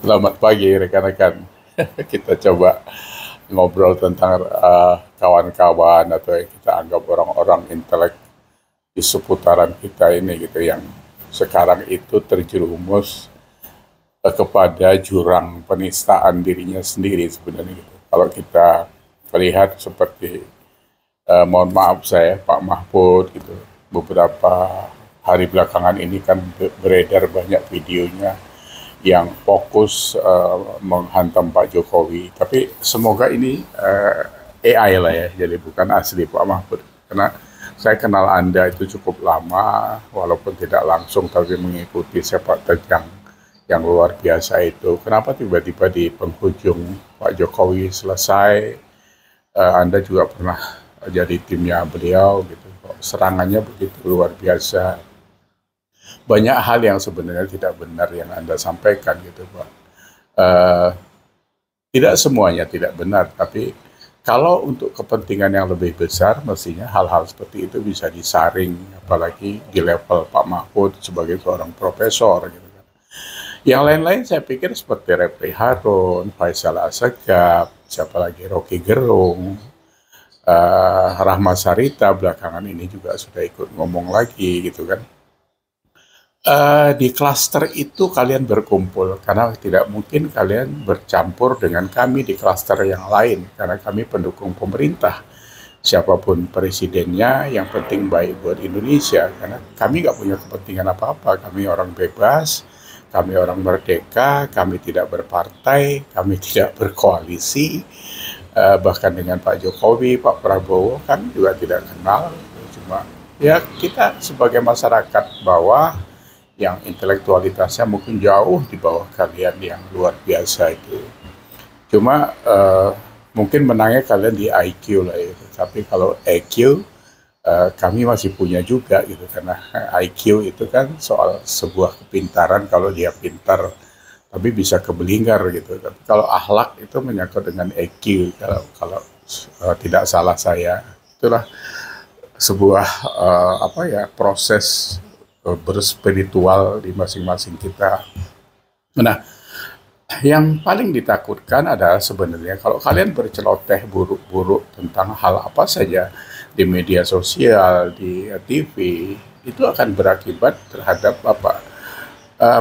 Selamat pagi rekan-rekan. Kita coba ngobrol tentang kawan-kawan atau yang kita anggap orang-orang intelek di seputaran kita ini gitu yang sekarang itu terjerumus kepada jurang penistaan dirinya sendiri sebenarnya gitu. Kalau kita lihat seperti mohon maaf saya Pak Mahfud gitu, beberapa hari belakangan ini kan beredar banyak videonya yang fokus menghantam Pak Jokowi. Tapi semoga ini AI lah ya, jadi bukan asli Pak Mahfud. Karena saya kenal Anda itu cukup lama, walaupun tidak langsung, tapi mengikuti sepak terjang yang luar biasa itu. Kenapa tiba-tiba di penghujung Pak Jokowi selesai, Anda juga pernah jadi timnya beliau gitu. Serangannya begitu luar biasa. Banyak hal yang sebenarnya tidak benar yang Anda sampaikan gitu Pak. Tidak semuanya tidak benar, tapi kalau untuk kepentingan yang lebih besar, mestinya hal-hal seperti itu bisa disaring, apalagi di level Pak Mahfud sebagai seorang profesor gitu kan. Yang lain-lain saya pikir seperti Refli Harun, Faisal Assegaf, siapa lagi, Rocky Gerung, Rahmat Sarita belakangan ini juga sudah ikut ngomong lagi gitu kan. Di klaster itu kalian berkumpul karena tidak mungkin kalian bercampur dengan kami di klaster yang lain karena kami pendukung pemerintah siapapun presidennya yang penting baik buat Indonesia karena kami nggak punya kepentingan apa-apa, kami orang bebas, kami orang merdeka, kami tidak berpartai, kami tidak berkoalisi, bahkan dengan Pak Jokowi, Pak Prabowo kami juga tidak kenal, cuma ya kita sebagai masyarakat bawah yang intelektualitasnya mungkin jauh di bawah kalian yang luar biasa itu. Cuma mungkin menangnya kalian di IQ lah ya. Tapi kalau EQ kami masih punya juga gitu karena IQ itu kan soal sebuah kepintaran kalau dia pintar tapi bisa kebelinggar gitu. Tapi kalau akhlak itu menyangkut dengan EQ kalau tidak salah saya. Itulah sebuah proses berspiritual di masing-masing kita. Nah, yang paling ditakutkan adalah sebenarnya kalau kalian berceloteh buruk-buruk tentang hal apa saja di media sosial, di TV, itu akan berakibat terhadap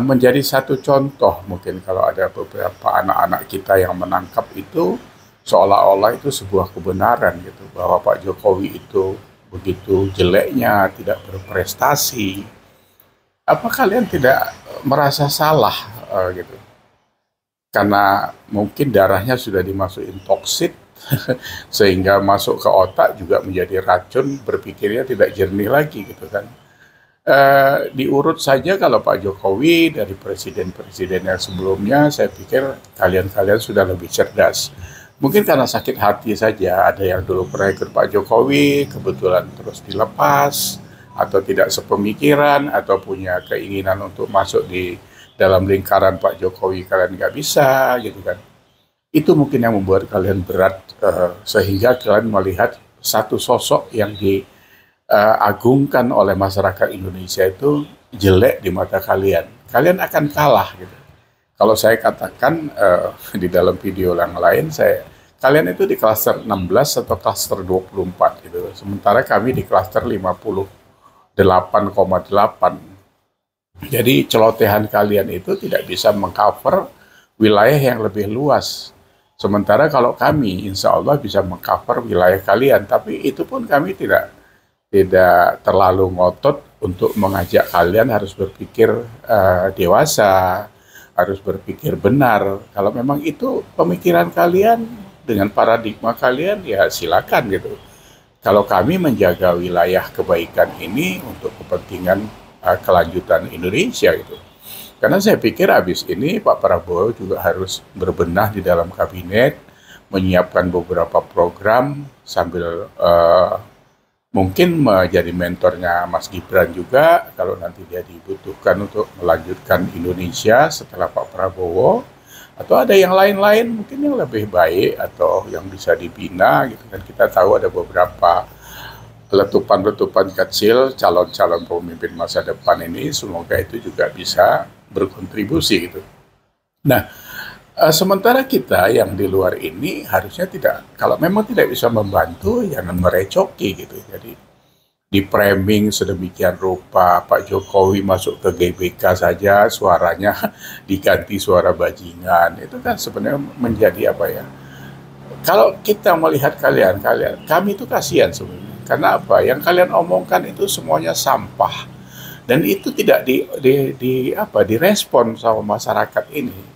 menjadi satu contoh mungkin kalau ada beberapa anak-anak kita yang menangkap itu seolah-olah itu sebuah kebenaran gitu bahwa Pak Jokowi itu begitu jeleknya, tidak berprestasi. Apa kalian tidak merasa salah gitu? Karena mungkin darahnya sudah dimasukin toksit sehingga masuk ke otak juga menjadi racun, berpikirnya tidak jernih lagi gitu kan. Diurut saja kalau Pak Jokowi dari presiden-presiden yang sebelumnya, saya pikir kalian-kalian sudah lebih cerdas. Mungkin karena sakit hati saja, ada yang dulu pernah ikut Pak Jokowi, kebetulan terus dilepas, atau tidak sepemikiran, atau punya keinginan untuk masuk di dalam lingkaran Pak Jokowi, kalian nggak bisa, gitu kan. Itu mungkin yang membuat kalian berat, sehingga kalian melihat satu sosok yang diagungkan oleh masyarakat Indonesia itu jelek di mata kalian. Kalian akan kalah, gitu. Kalau saya katakan di dalam video yang lain, kalian itu di klaster 16 atau klaster 24, gitu. Sementara kami di klaster 58,8. Jadi celotehan kalian itu tidak bisa mengcover wilayah yang lebih luas. Sementara kalau kami insya Allah bisa mengcover wilayah kalian, tapi itu pun kami tidak terlalu ngotot untuk mengajak kalian harus berpikir dewasa, harus berpikir benar. Kalau memang itu pemikiran kalian dengan paradigma kalian, ya silakan gitu. Kalau kami menjaga wilayah kebaikan ini untuk kepentingan kelanjutan Indonesia gitu. Karena saya pikir habis ini Pak Prabowo juga harus berbenah di dalam kabinet, menyiapkan beberapa program sambil mungkin menjadi mentornya Mas Gibran juga kalau nanti dia dibutuhkan untuk melanjutkan Indonesia setelah Pak Prabowo. Atau ada yang lain-lain mungkin yang lebih baik atau yang bisa dibina gitu kan. Kita tahu ada beberapa letupan-letupan kecil calon-calon pemimpin masa depan ini, semoga itu juga bisa berkontribusi gitu. Nah, Sementara kita yang di luar ini harusnya tidak, kalau memang tidak bisa membantu, jangan merecoki gitu. Jadi di framing sedemikian rupa, Pak Jokowi masuk ke GBK saja suaranya diganti suara bajingan, itu kan sebenarnya menjadi apa ya, kalau kita melihat kami itu kasihan sebenarnya, karena apa yang kalian omongkan itu semuanya sampah, dan itu tidak direspon sama masyarakat ini.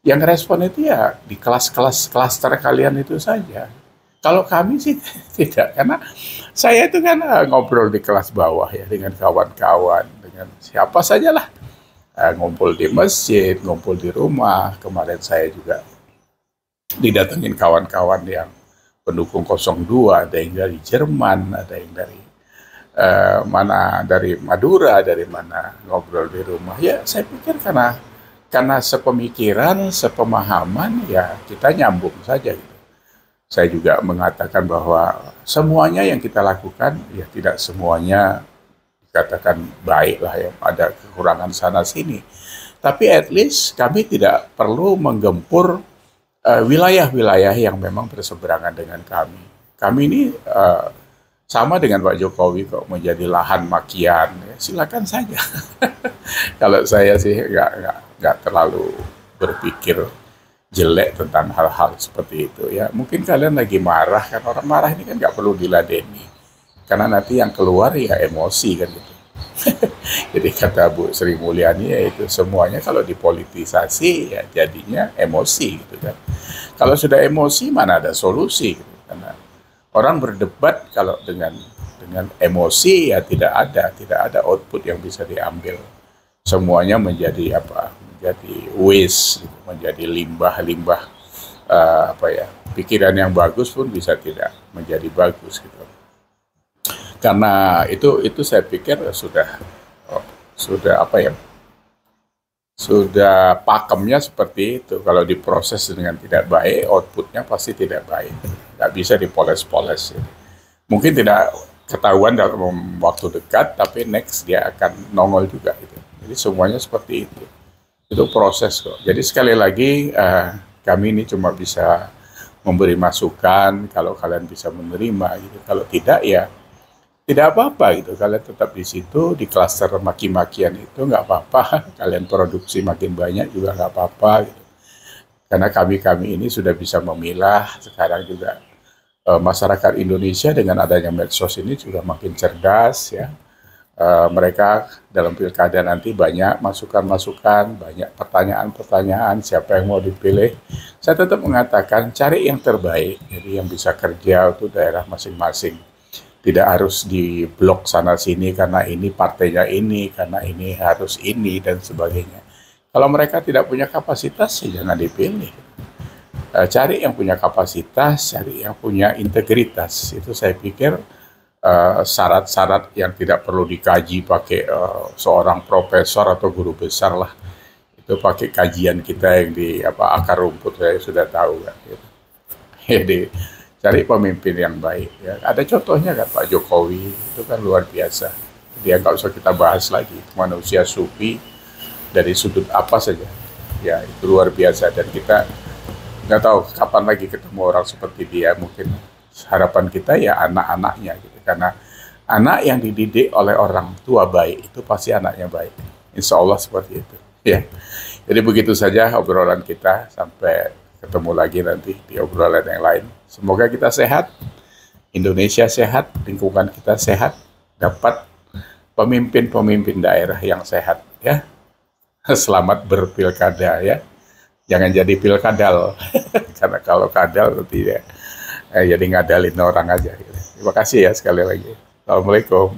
Yang respon itu ya di kelas-kelas klaster kalian itu saja. Kalau kami sih tidak, karena saya itu kan ngobrol di kelas bawah ya dengan kawan-kawan, dengan siapa sajalah. Ngumpul di masjid, ngumpul di rumah. Kemarin saya juga didatengin kawan-kawan yang pendukung 02, ada yang dari Jerman, ada yang dari dari Madura, dari mana, ngobrol di rumah. Ya saya pikir karena sepemikiran, sepemahaman, ya kita nyambung saja gitu. Saya juga mengatakan bahwa semuanya yang kita lakukan, ya tidak semuanya dikatakan baik lah, ya ada kekurangan sana sini. Tapi at least kami tidak perlu menggempur wilayah-wilayah yang memang berseberangan dengan kami. Kami ini sama dengan Pak Jokowi kok menjadi lahan makian, ya, silakan saja. Kalau saya sih nggak terlalu berpikir jelek tentang hal-hal seperti itu ya. Mungkin kalian lagi marah, kan orang marah ini kan nggak perlu diladeni, karena nanti yang keluar ya emosi kan gitu. Jadi kata Bu Sri Mulyani ya itu semuanya kalau dipolitisasi ya jadinya emosi gitu kan. Kalau sudah emosi mana ada solusi gitu. Karena orang berdebat kalau dengan emosi ya tidak ada output yang bisa diambil. Semuanya menjadi menjadi waste gitu, menjadi limbah pikiran yang bagus pun bisa tidak menjadi bagus gitu. Karena itu saya pikir sudah pakemnya seperti itu. Kalau diproses dengan tidak baik, outputnya pasti tidak baik, nggak bisa dipoles-poles gitu. Mungkin tidak ketahuan dalam waktu dekat, tapi next dia akan nongol juga gitu. Jadi semuanya seperti itu proses kok. Jadi sekali lagi kami ini cuma bisa memberi masukan kalau kalian bisa menerima gitu. Kalau tidak ya tidak apa-apa gitu. Kalian tetap di situ di klaster maki-makian itu nggak apa-apa. Kalian produksi makin banyak juga nggak apa-apa gitu. Karena kami ini sudah bisa memilah. Sekarang juga masyarakat Indonesia dengan adanya medsos ini juga makin cerdas ya. Mereka dalam pilkada nanti banyak masukan-masukan, banyak pertanyaan-pertanyaan siapa yang mau dipilih. Saya tetap mengatakan cari yang terbaik, jadi yang bisa kerja untuk daerah masing-masing. Tidak harus di blok sana sini karena ini partainya ini, karena ini harus ini dan sebagainya. Kalau mereka tidak punya kapasitas, ya jangan dipilih. Cari yang punya kapasitas, cari yang punya integritas. Itu saya pikir syarat-syarat yang tidak perlu dikaji pakai seorang profesor atau guru besar lah. Itu pakai kajian kita yang di akar rumput, saya sudah tahu kan. Gitu. Jadi cari pemimpin yang baik. Ya. Ada contohnya kan Pak Jokowi, itu kan luar biasa. Dia nggak usah kita bahas lagi, manusia sufi dari sudut apa saja. Ya itu luar biasa, dan kita nggak tahu kapan lagi ketemu orang seperti dia. Mungkin harapan kita ya anak-anaknya gitu. Karena anak yang dididik oleh orang tua baik, itu pasti anaknya baik. Insya Allah seperti itu. Ya. Jadi begitu saja obrolan kita, sampai ketemu lagi nanti di obrolan yang lain. Semoga kita sehat, Indonesia sehat, lingkungan kita sehat, dapat pemimpin-pemimpin daerah yang sehat ya. Selamat berpilkada ya. Jangan jadi pilkadal. Karena kalau kadal nanti ya jadi ngadalin orang aja gitu. Terima kasih ya sekali lagi. Assalamualaikum.